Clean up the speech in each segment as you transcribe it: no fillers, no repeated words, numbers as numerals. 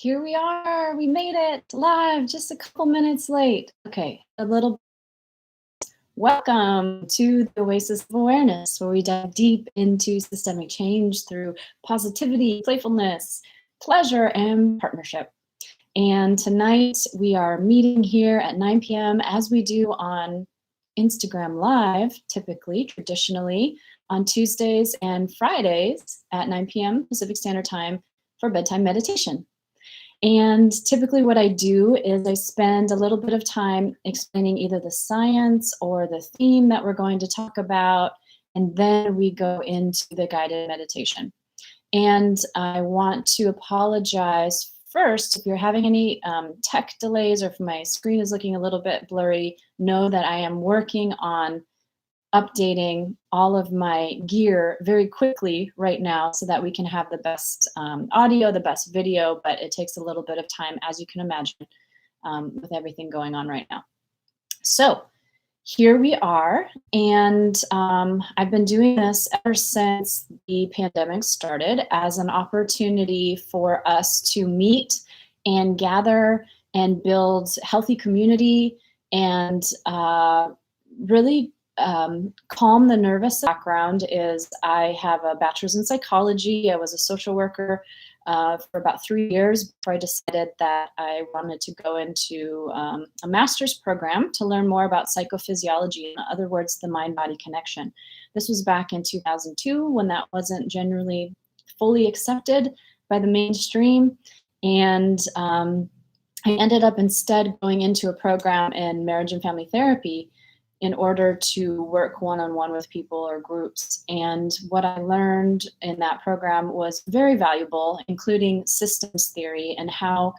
Here we are. We made it live, just a couple minutes late. Okay, a little welcome to the Oasis of Awareness, where we dive deep into systemic change through positivity, playfulness, pleasure, and partnership. And tonight we are meeting here at 9 p.m. as we do on Instagram Live, typically, traditionally, on Tuesdays and Fridays at 9 p.m. Pacific Standard Time for Bedtime Meditation. And typically what I do is I spend a little bit of time explaining either the science or the theme that we're going to talk about, and then we go into the guided meditation. And I want to apologize first if you're having any tech delays or if my screen is looking a little bit blurry. Know that I am working on updating all of my gear very quickly right now so that we can have the best audio, the best video, but it takes a little bit of time, as you can imagine, with everything going on right now. So here we are, and I've been doing this ever since the pandemic started as an opportunity for us to meet and gather and build healthy community and really calm the nervous. Background is I have a bachelor's in psychology. I was a social worker for about 3 years before I decided that I wanted to go into a master's program to learn more about psychophysiology, in other words, the mind-body connection. This was back in 2002 when that wasn't generally fully accepted by the mainstream. And I ended up instead going into a program in marriage and family therapy in order to work one-on-one with people or groups. And what I learned in that program was very valuable, including systems theory and how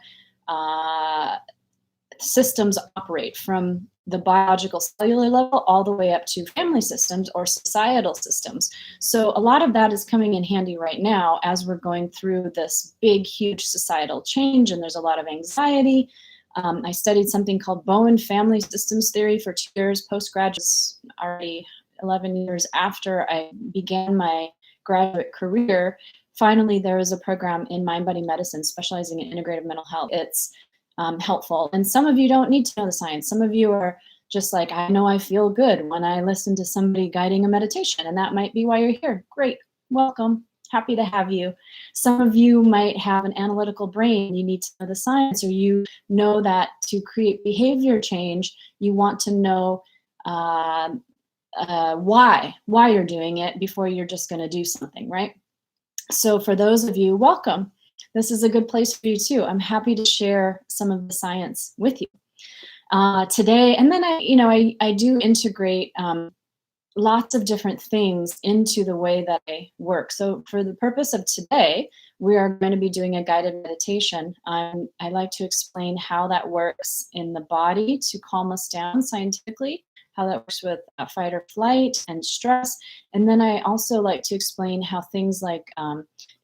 systems operate from the biological cellular level all the way up to family systems or societal systems. So a lot of that is coming in handy right now as we're going through this big, huge societal change, and there's a lot of anxiety. I studied something called Bowen Family Systems Theory for 2 years postgraduate, already 11 years after I began my graduate career. Finally, there is a program in mind-body medicine specializing in integrative mental health. It's helpful. And some of you don't need to know the science. Some of you are just like, I know I feel good when I listen to somebody guiding a meditation, and that might be why you're here. Great, welcome. Happy to have you. Some of you might have an analytical brain. You need to know the science, or you know that to create behavior change, you want to know why you're doing it before you're just going to do something, right? So for those of you, welcome. This is a good place for you too. I'm happy to share some of the science with you today. And then I do integrate lots of different things into the way that I work. So for the purpose of today, we are going to be doing a guided meditation. I like to explain how that works in the body to calm us down scientifically, how that works with fight or flight and stress. And then I also like to explain how things like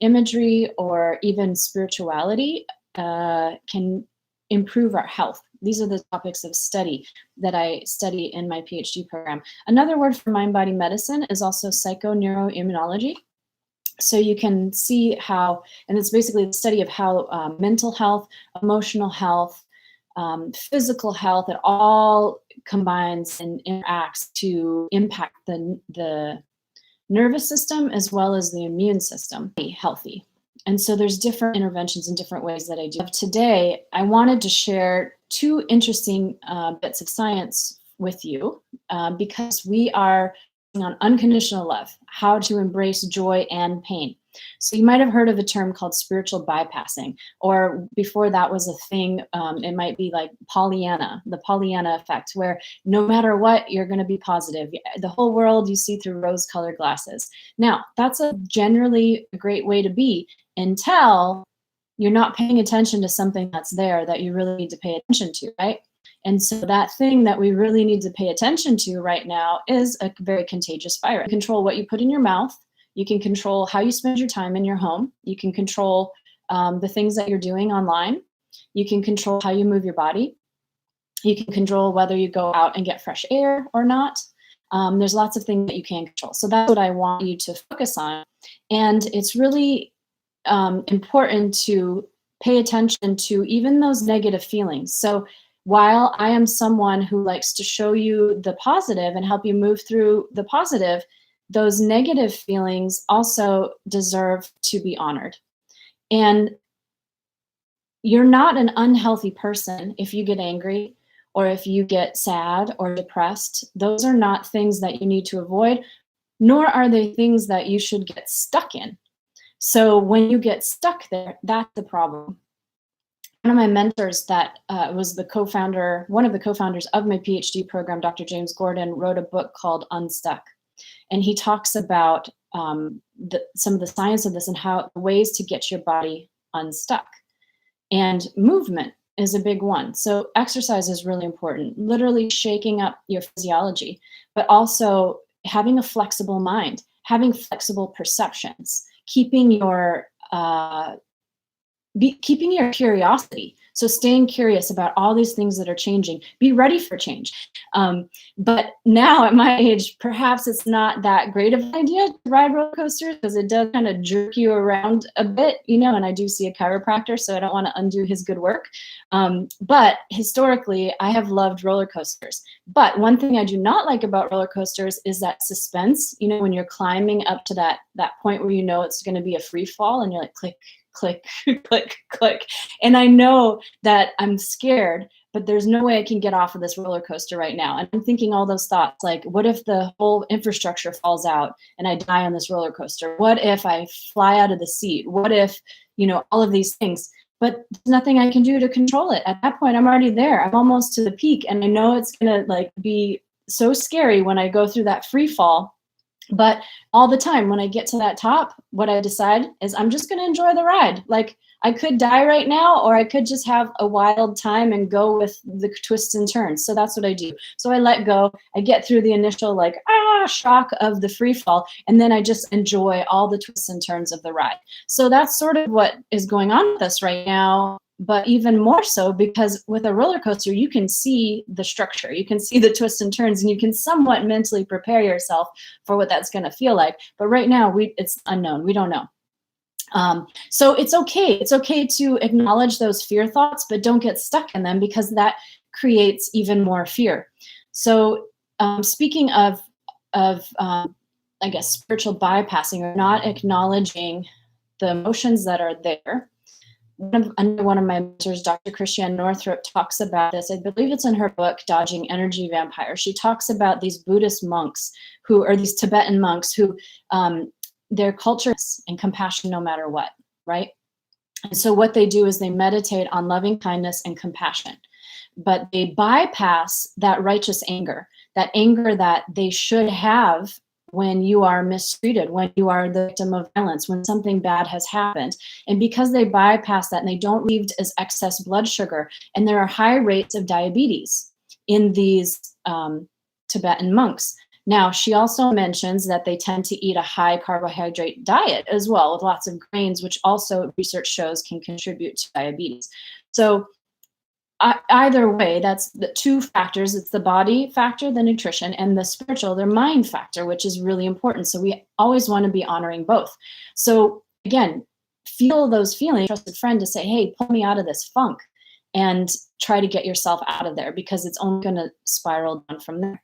imagery or even spirituality can improve our health. These are the topics of study that I study in my PhD program. Another word for mind-body medicine is also psychoneuroimmunology. So you can see how, and it's basically the study of how mental health, emotional health, physical health, it all combines and interacts to impact the nervous system as well as the immune system, be healthy. And so there's different interventions and different ways that I do. Today, I wanted to share two interesting bits of science with you because we are on unconditional love, how to embrace joy and pain. So you might have heard of a term called spiritual bypassing, or before that was a thing, it might be like Pollyanna, the Pollyanna effect, where no matter what, you're going to be positive. The whole world you see through rose-colored glasses. Now, that's generally a great way to be until you're not paying attention to something that's there that you really need to pay attention to, right? And so that thing that we really need to pay attention to right now is a very contagious virus. You control what you put in your mouth. You can control how you spend your time in your home. You can control the things that you're doing online. You can control how you move your body. You can control whether you go out and get fresh air or not. There's lots of things that you can control. So that's what I want you to focus on. And it's really important to pay attention to even those negative feelings. So while I am someone who likes to show you the positive and help you move through the positive, those negative feelings also deserve to be honored. And you're not an unhealthy person if you get angry or if you get sad or depressed. Those are not things that you need to avoid, nor are they things that you should get stuck in. So when you get stuck there, that's the problem. One of my mentors that was one of the co-founders of my PhD program, Dr. James Gordon, wrote a book called Unstuck. And he talks about some of the science of this and how ways to get your body unstuck. And movement is a big one. So exercise is really important, literally shaking up your physiology, but also having a flexible mind, having flexible perceptions, keeping your curiosity. So staying curious about all these things that are changing, be ready for change. But now at my age, perhaps it's not that great of an idea to ride roller coasters because it does kind of jerk you around a bit, and I do see a chiropractor, so I don't want to undo his good work. But historically, I have loved roller coasters. But one thing I do not like about roller coasters is that suspense, when you're climbing up to that point where it's going to be a free fall and you're like, click, click, click, click. And I know that I'm scared, but there's no way I can get off of this roller coaster right now. And I'm thinking all those thoughts, like, what if the whole infrastructure falls out and I die on this roller coaster? What if I fly out of the seat? What if, all of these things? But there's nothing I can do to control it. At that point, I'm already there. I'm almost to the peak. And I know it's going to be so scary when I go through that free fall. But all the time when I get to that top, what I decide is I'm just going to enjoy the ride. Like, I could die right now, or I could just have a wild time and go with the twists and turns. So that's what I do. So I let go. I get through the initial shock of the free fall, and then I just enjoy all the twists and turns of the ride. So that's sort of what is going on with us right now. But even more so, because with a roller coaster, you can see the structure, you can see the twists and turns, and you can somewhat mentally prepare yourself for what that's going to feel like. But right now, it's unknown. We don't know. So it's okay. It's okay to acknowledge those fear thoughts, but don't get stuck in them, because that creates even more fear. So speaking of I guess, spiritual bypassing or not acknowledging the emotions that are there, one of my mentors, Dr. Christiane Northrup, talks about this. I believe it's in her book, Dodging Energy Vampires. She talks about these Buddhist monks these Tibetan monks who their culture is and compassion no matter what, right? And so what they do is they meditate on loving kindness and compassion, but they bypass that righteous anger, that anger that they should have when you are mistreated, when you are the victim of violence, when something bad has happened. And because they bypass that and they don't leave as excess blood sugar, and there are high rates of diabetes in these Tibetan monks. Now, she also mentions that they tend to eat a high carbohydrate diet as well, with lots of grains, which also research shows can contribute to diabetes. So either way, that's the two factors. It's the body factor, the nutrition, and the spiritual, their mind factor, which is really important. So we always want to be honoring both. So again, feel those feelings, trusted friend to say, hey, pull me out of this funk, and try to get yourself out of there, because it's only going to spiral down from there.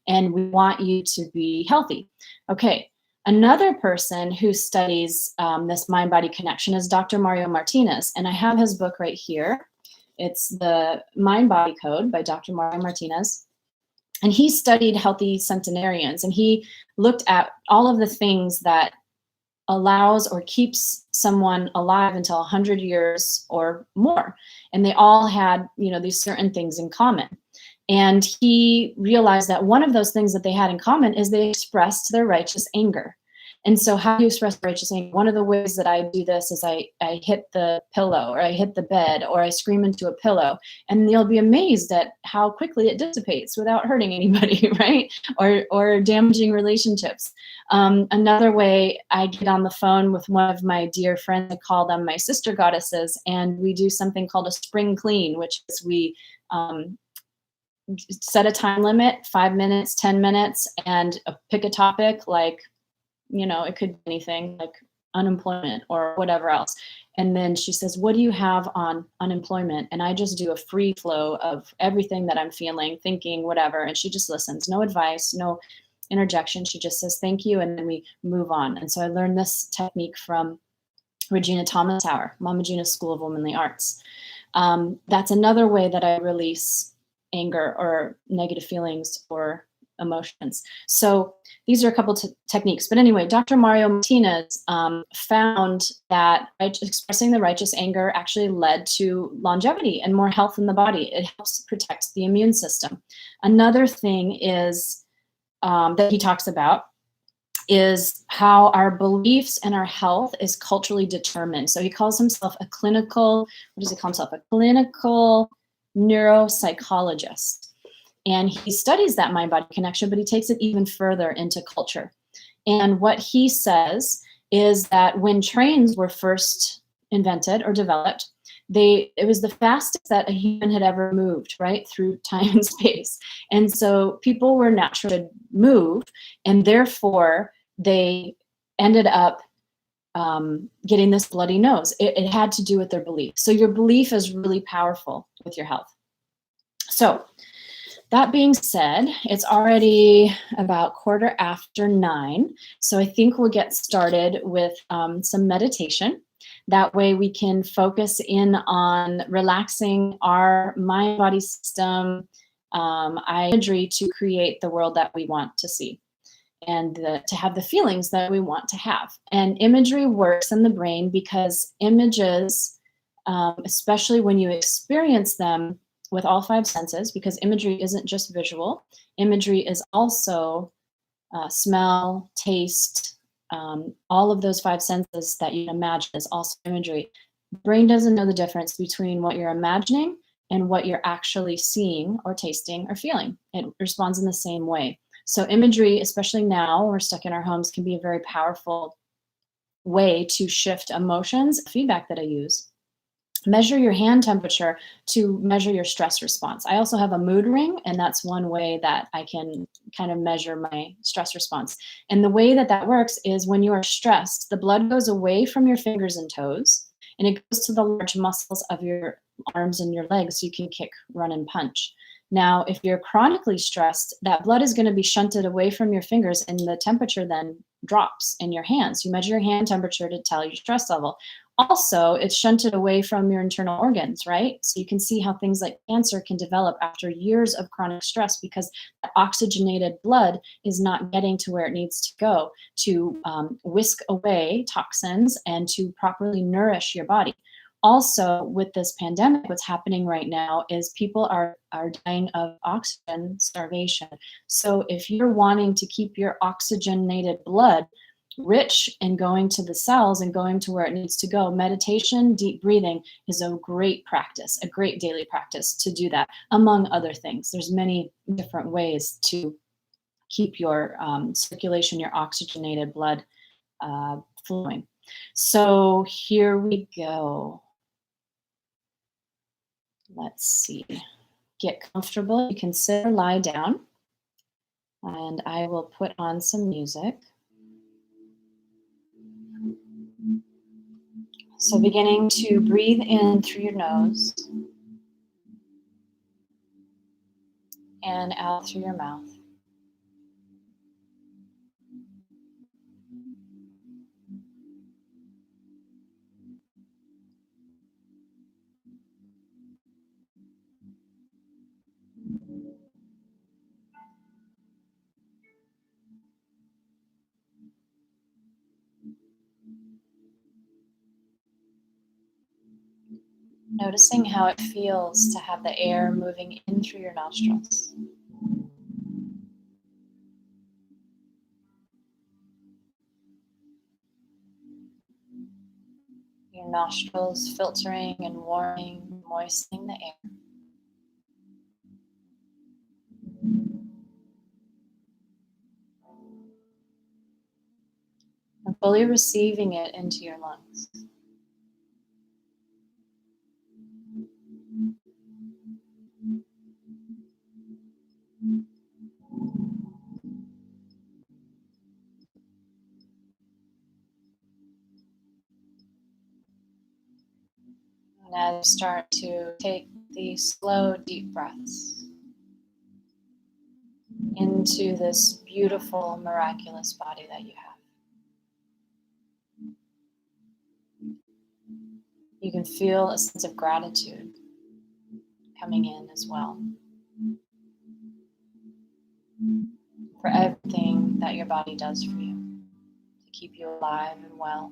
And we want you to be healthy. Okay. Another person who studies this mind-body connection is Dr. Mario Martinez. And I have his book right here. It's the Mind-Body Code by Dr. Mario Martinez. And he studied healthy centenarians, and he looked at all of the things that allows or keeps someone alive until 100 years or more. And they all had, these certain things in common. And he realized that one of those things that they had in common is they expressed their righteous anger. And so how do you express righteous anger? One of the ways that I do this is I hit the pillow, or I hit the bed, or I scream into a pillow, and you'll be amazed at how quickly it dissipates without hurting anybody, right? Or damaging relationships. Another way, I get on the phone with one of my dear friends. I call them my sister goddesses, and we do something called a spring clean, which is we set a time limit, 5 minutes, 10 minutes, and pick a topic like, it could be anything, like unemployment or whatever else. And then she says, what do you have on unemployment? And I just do a free flow of everything that I'm feeling, thinking, whatever. And she just listens, no advice, no interjection. She just says, thank you. And then we move on. And so I learned this technique from Regina Thomas-Hauer, Mama Gina's School of Womanly Arts. That's another way that I release anger or negative feelings or emotions. So these are a couple techniques. But anyway, Dr. Mario Martinez found that expressing the righteous anger actually led to longevity and more health in the body. It helps protect the immune system. Another thing is that he talks about is how our beliefs and our health is culturally determined. So he calls himself a clinical, what does he call himself? A clinical neuropsychologist. And he studies that mind-body connection, but he takes it even further into culture. And what he says is that when trains were first invented or developed, it was the fastest that a human had ever moved, right, through time and space. And so people were naturally to move, and therefore they ended up getting this bloody nose. It had to do with their belief. So your belief is really powerful with your health. So that being said, it's already about 9:15. So I think we'll get started with some meditation. That way we can focus in on relaxing our mind-body system, imagery to create the world that we want to see and to have the feelings that we want to have. And imagery works in the brain because images, especially when you experience them with all five senses, because imagery isn't just visual, imagery is also smell, taste, all of those five senses that you imagine is also imagery. The brain doesn't know the difference between what you're imagining and what you're actually seeing or tasting or feeling. It responds in the same way. So imagery, especially now we're stuck in our homes, can be a very powerful way to shift emotions. Feedback that I use. Measure your hand temperature to measure your stress response. I also have a mood ring, and that's one way that I can kind of measure my stress response. And the way that that works is when you are stressed, the blood goes away from your fingers and toes, and it goes to the large muscles of your arms and your legs so you can kick, run, and punch. Now, if you're chronically stressed, that blood is going to be shunted away from your fingers, and the temperature then drops in your hands. You measure your hand temperature to tell your stress level. Also, it's shunted away from your internal organs, right? So you can see how things like cancer can develop after years of chronic stress because that oxygenated blood is not getting to where it needs to go to whisk away toxins and to properly nourish your body. Also, with this pandemic, what's happening right now is people are dying of oxygen starvation. So if you're wanting to keep your oxygenated blood rich and going to the cells and going to where it needs to go, meditation, deep breathing is a great practice, a great daily practice to do that, among other things. There's many different ways to keep your circulation, your oxygenated blood flowing. So here we go. Let's see. Get comfortable. You can sit or lie down, and I will put on some music. So beginning to breathe in through your nose and out through your mouth. Noticing how it feels to have the air moving in through your nostrils. Your nostrils filtering and warming, moistening the air. And fully receiving it into your lungs. And as you start to take these slow, deep breaths into this beautiful, miraculous body that you have, you can feel a sense of gratitude coming in as well for everything that your body does for you to keep you alive and well.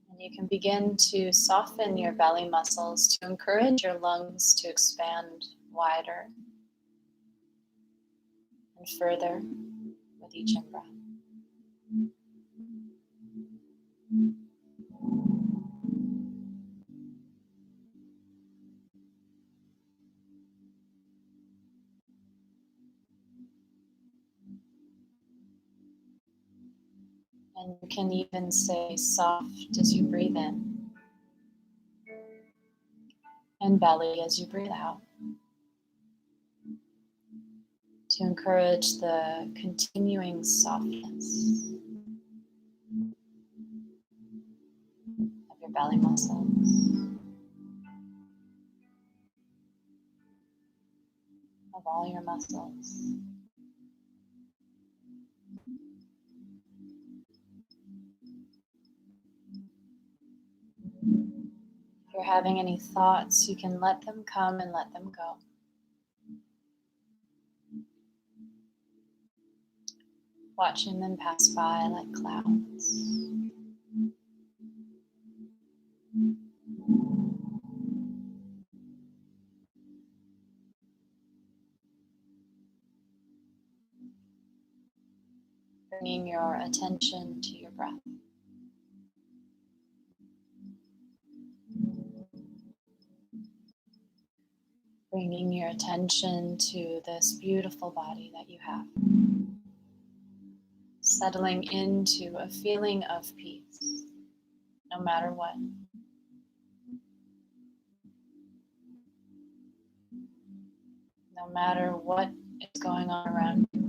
And you can begin to soften your belly muscles to encourage your lungs to expand wider and further with each in-breath. And you can even say soft as you breathe in and belly as you breathe out to encourage the continuing softness of your belly muscles, of all your muscles. If you're having any thoughts, you can let them come and let them go. Watching them pass by like clouds. Bringing your attention to your breath. Bringing your attention to this beautiful body that you have. Settling into a feeling of peace, no matter what. No matter what is going on around you.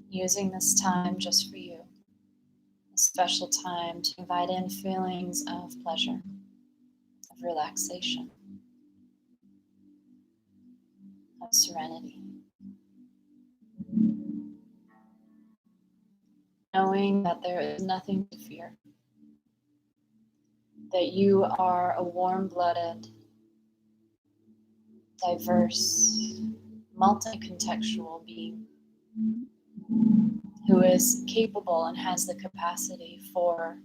Using this time just for you. A special time to invite in feelings of pleasure, of relaxation, of serenity. Knowing that there is nothing to fear. That you are a warm-blooded, diverse, multi-contextual being who is capable and has the capacity for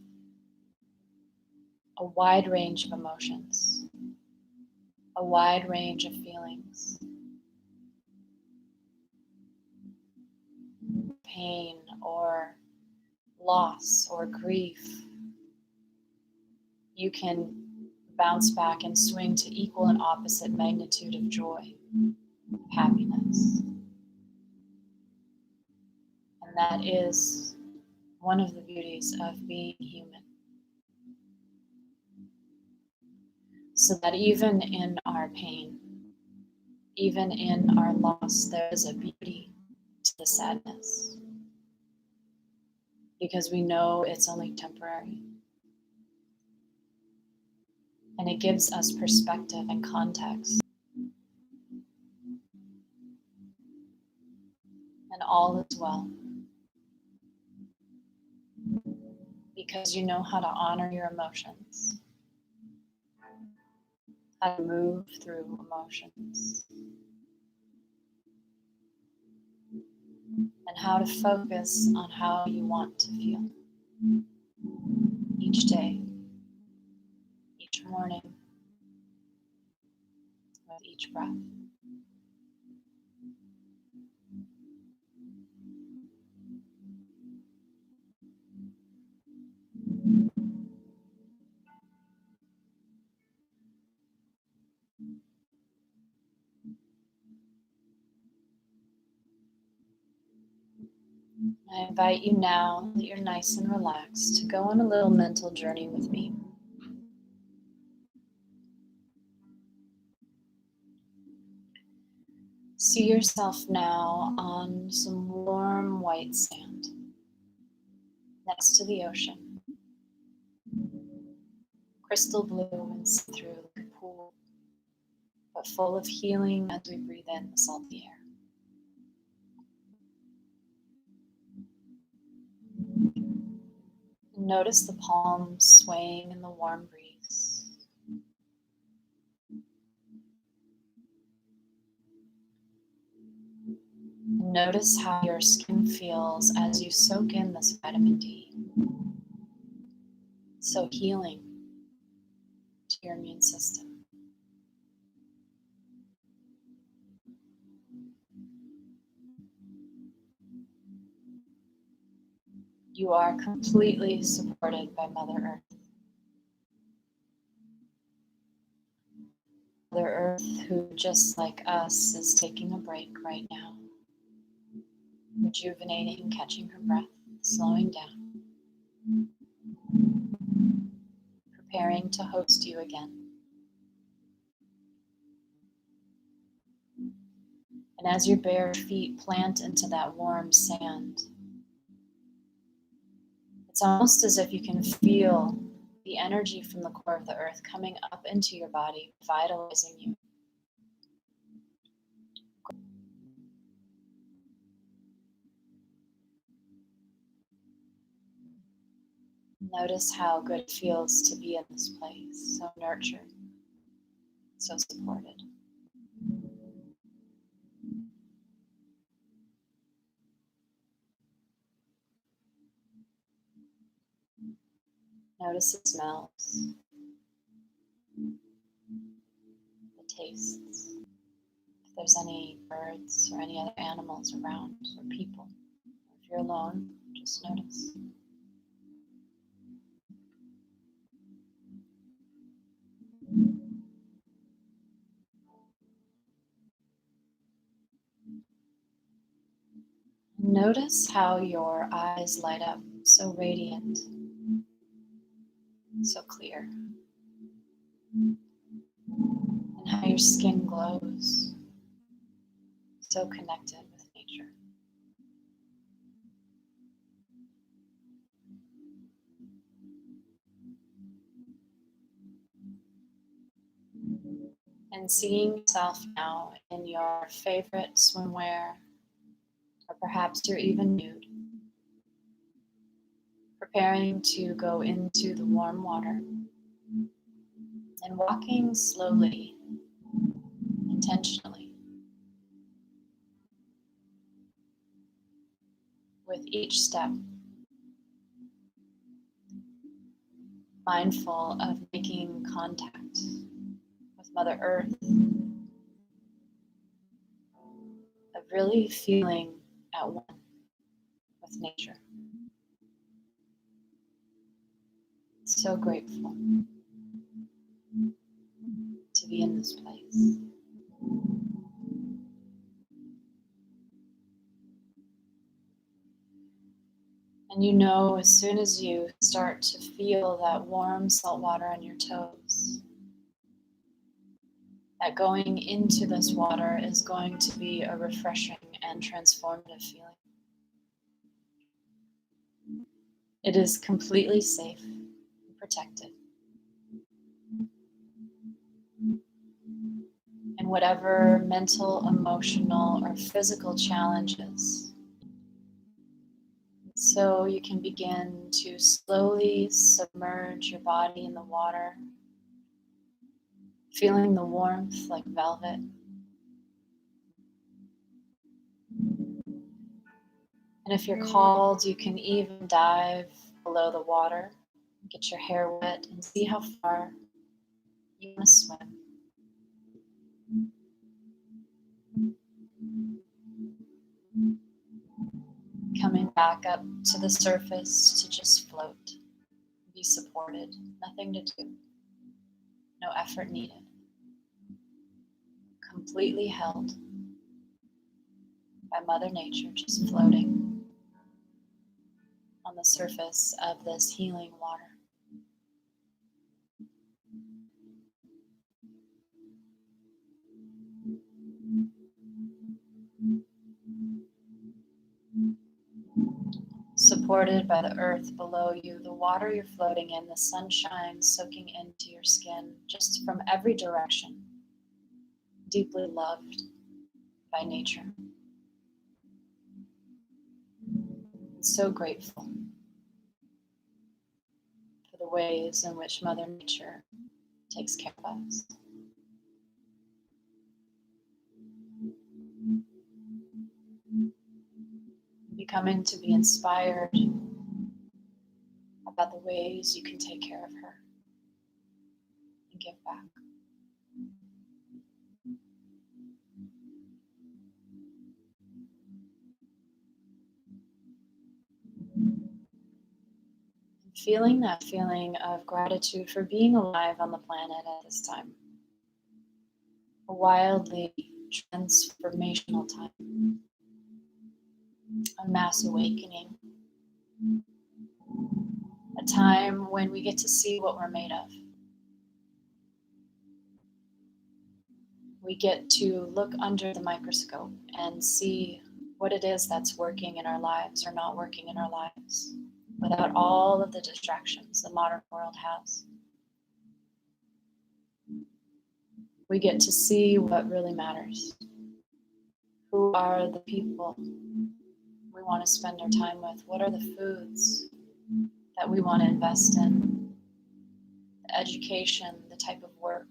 a wide range of emotions, a wide range of feelings, pain or loss or grief. You can bounce back and swing to equal and opposite magnitude of joy, happiness. And that is one of the beauties of being human. So that even in our pain, even in our loss, there is a beauty to the sadness. Because we know it's only temporary. And it gives us perspective and context. And all is well. Because you know how to honor your emotions. How to move through emotions. And how to focus on how you want to feel each day. each morning with each breath. I invite you now that you're nice and relaxed to go on a little mental journey with me. See yourself now on some warm white sand next to the ocean, crystal blue and see-through like a pool, but full of healing as we breathe in the salty air. Notice the palms swaying in the warm breeze. Notice how your skin feels as you soak in this vitamin D. So healing to your immune system. You are completely supported by Mother Earth. Mother Earth, who just like us is taking a break right now, rejuvenating, catching her breath, slowing down, preparing to host you again. And as your bare feet plant into that warm sand, it's almost as if you can feel the energy from the core of the earth coming up into your body, vitalizing you. Notice how good it feels to be in this place, so nurtured, so supported. Notice the smells, the tastes, if there's any birds or any other animals around or people. If you're alone, just notice. Notice how your eyes light up, so radiant, so clear, and how your skin glows, so connected with nature. And seeing yourself now in your favorite swimwear, or perhaps you're even nude, preparing to go into the warm water and walking slowly, intentionally, with each step, mindful of making contact with Mother Earth, of really feeling at one with nature. So grateful to be in this place. And you know, as soon as you start to feel that warm salt water on your toes, that going into this water is going to be a refreshing and transformative feeling. It is completely safe and protected. And whatever mental, emotional, or physical challenges, so you can begin to slowly submerge your body in the water, feeling the warmth like velvet. And if you're called, you can even dive below the water, get your hair wet, and see how far You want to swim. Coming back up to the surface to just float, be supported, nothing to do, no effort needed. Completely held by Mother Nature, just floating on the surface of this healing water. Supported by the earth below you, the water you're floating in, the sunshine soaking into your skin, just from every direction, deeply loved by nature. And so grateful for the ways in which Mother Nature takes care of us. Becoming to be inspired about the ways you can take care of her and give back. Feeling that feeling of gratitude for being alive on the planet at this time. A wildly transformational time. A mass awakening. A time when we get to see what we're made of. We get to look under the microscope and see what it is that's working in our lives or not working in our lives without all of the distractions the modern world has. We get to see what really matters. Who are the people we want to spend our time with? What are the foods that we want to invest in? The education, the type of work.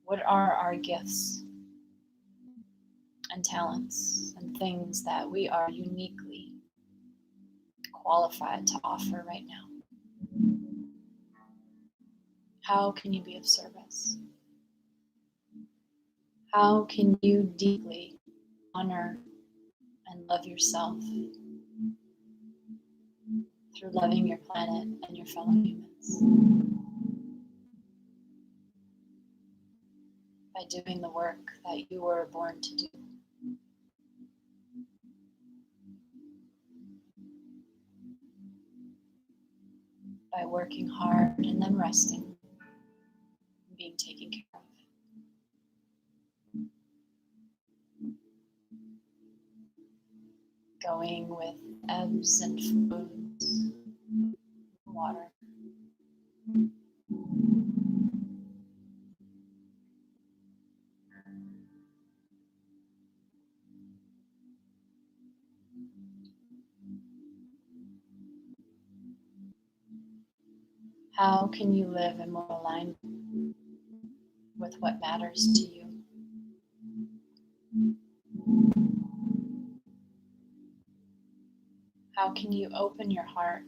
What are our gifts and talents and things that we are uniquely qualified to offer right now? How can you be of service? How can you deeply honor and love yourself through loving your planet and your fellow humans? By doing the work that you were born to do. By working hard and then resting, and being taken care of. Going with ebbs and flows, water. How can you live in more alignment with what matters to you? How can you open your heart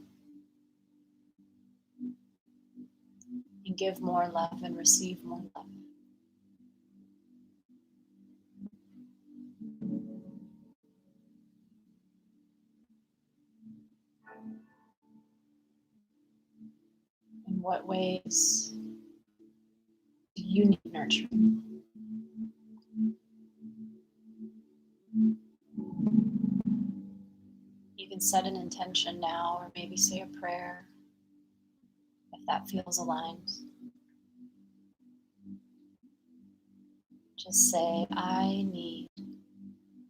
and give more love and receive more love? In what ways do you need nurturing? You can set an intention now, or maybe say a prayer if that feels aligned. Just say, I need,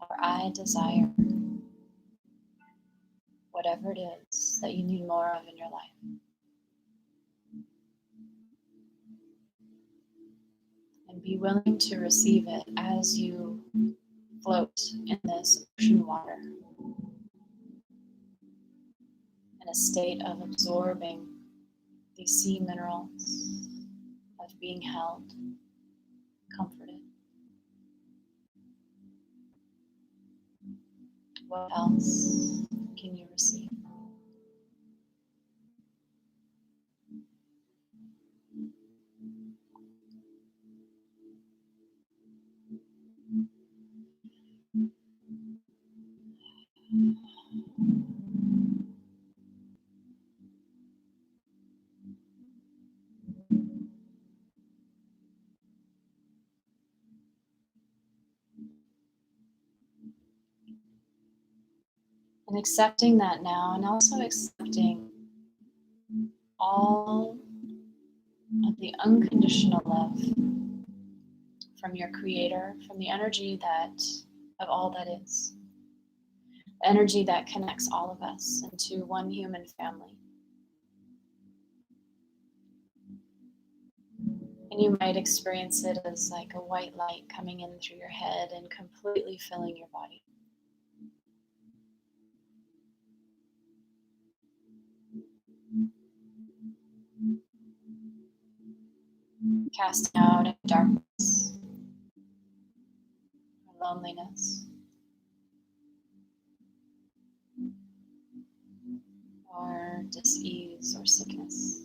or I desire, whatever it is that you need more of in your life. And be willing to receive it as you float in this ocean water, in a state of absorbing these sea minerals, of being held, comforted. What else can you receive? And accepting that now, and also accepting all of the unconditional love from your creator, from the energy that of all that is, energy that connects all of us into one human family. And you might experience it as like a white light coming in through your head and completely filling your body. Casting out any darkness or loneliness or dis-ease or sickness.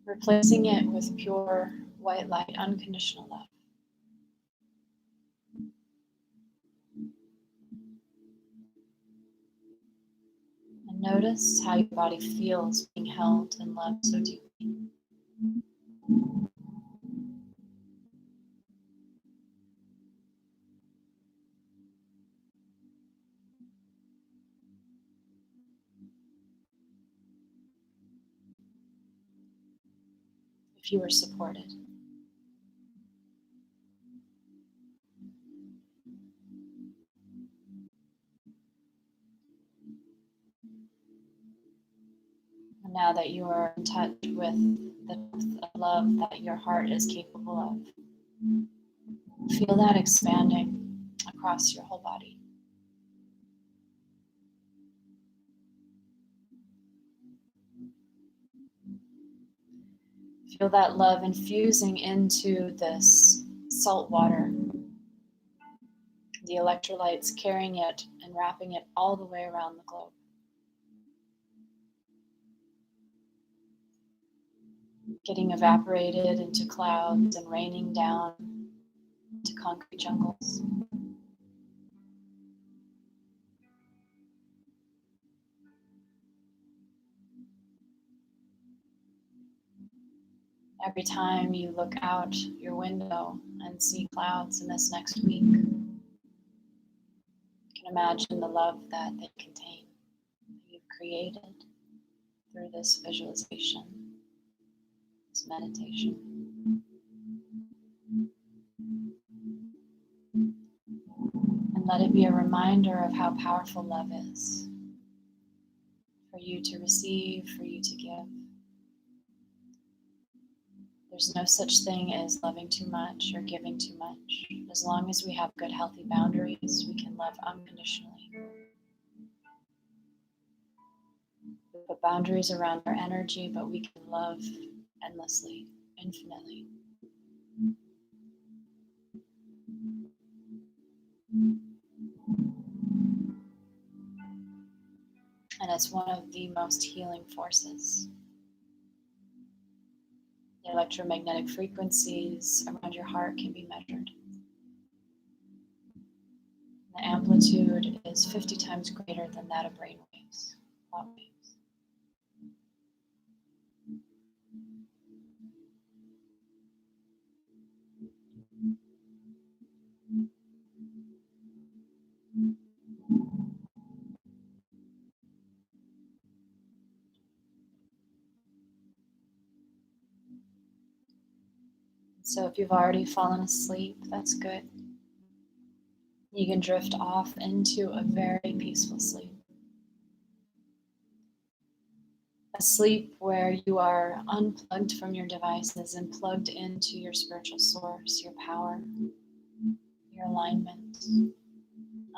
Replacing it with pure white light, unconditional love. And notice how your body feels being held and loved so deeply. If you were supported. And now that you are in touch with the depth of love that your heart is capable of, feel that expanding across your whole body. Feel that love infusing into this salt water, the electrolytes carrying it and wrapping it all the way around the globe. Getting evaporated into clouds and raining down to concrete jungles. Every time you look out your window and see clouds in this next week, you can imagine the love that they contain, that you've created through this visualization, this meditation. And let it be a reminder of how powerful love is, for you to receive, for you to give. There's no such thing as loving too much or giving too much. As long as we have good, healthy boundaries, we can love unconditionally. We put boundaries around our energy, but we can love endlessly, infinitely. And it's one of the most healing forces. The electromagnetic frequencies around your heart can be measured. The amplitude is 50 times greater than that of brain waves, thought waves. So if you've already fallen asleep, that's good. You can drift off into a very peaceful sleep. A sleep where you are unplugged from your devices and plugged into your spiritual source, your power, your alignment,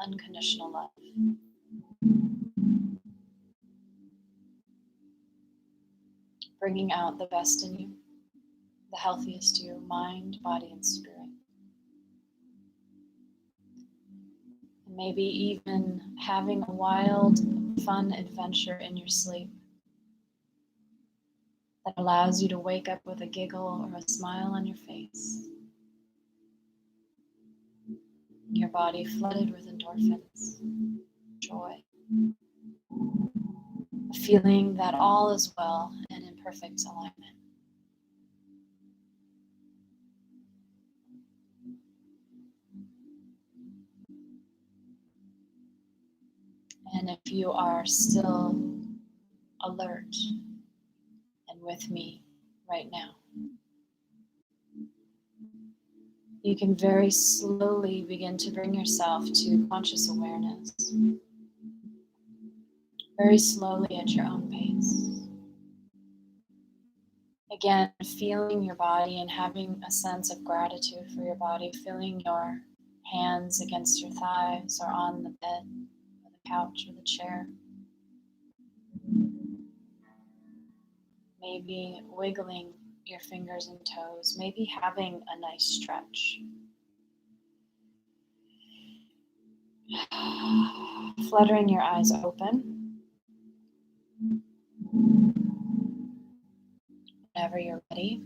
unconditional love. Bringing out the best in you, the healthiest you, mind, body, and spirit. And maybe even having a wild, fun adventure in your sleep that allows you to wake up with a giggle or a smile on your face. Your body flooded with endorphins, joy, a feeling that all is well and in perfect alignment. And if you are still alert and with me right now, you can very slowly begin to bring yourself to conscious awareness. Very slowly at your own pace. Again, feeling your body and having a sense of gratitude for your body, feeling your hands against your thighs or on the bed or the couch or the chair. Maybe wiggling your fingers and toes, maybe having a nice stretch. Fluttering your eyes open. Whenever you're ready.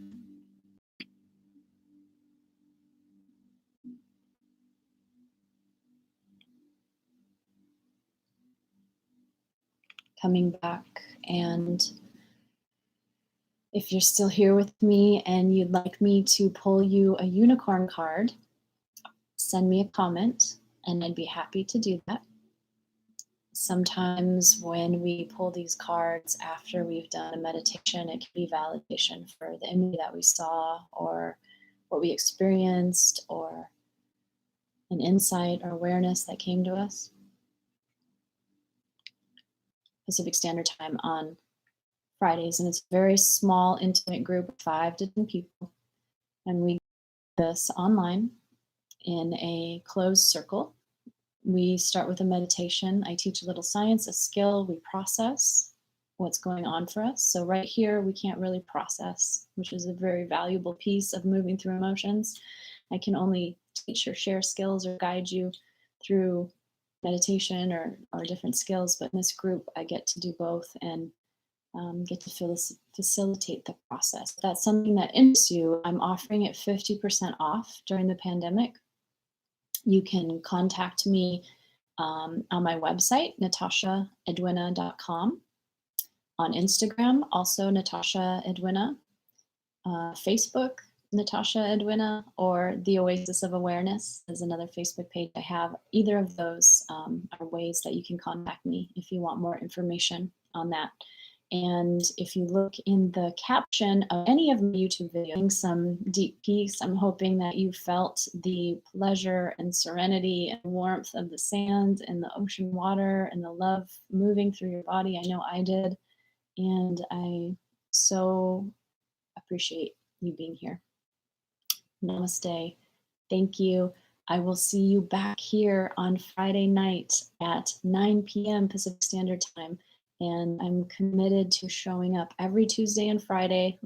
Coming back, and if you're still here with me and you'd like me to pull you a unicorn card, send me a comment and I'd be happy to do that. Sometimes when we pull these cards after we've done a meditation, it can be validation for the image that we saw or what we experienced or an insight or awareness that came to us. Pacific Standard Time on Fridays, and it's a very small, intimate group of 5 to 10 people, and we do this online in a closed circle. We start with a meditation. I teach a little science, a skill. We process what's going on for us. So right here, we can't really process, which is a very valuable piece of moving through emotions. I can only teach or share skills or guide you through meditation or different skills. But in this group, I get to do both and get to facilitate the process. If that's something that interests you, I'm offering it 50% off during the pandemic. You can contact me on my website, natashaedwina.com, on Instagram, also Natasha Edwina, Facebook, Natasha Edwina, or the Oasis of Awareness is another Facebook page I have. Either of those are ways that you can contact me if you want more information on that. And if you look in the caption of any of my YouTube videos, some deep peace, I'm hoping that you felt the pleasure and serenity and warmth of the sand and the ocean water and the love moving through your body. I know I did. And I so appreciate you being here. Namaste. Thank you. I will see you back here on Friday night at 9 p.m. Pacific Standard Time. And I'm committed to showing up every Tuesday and Friday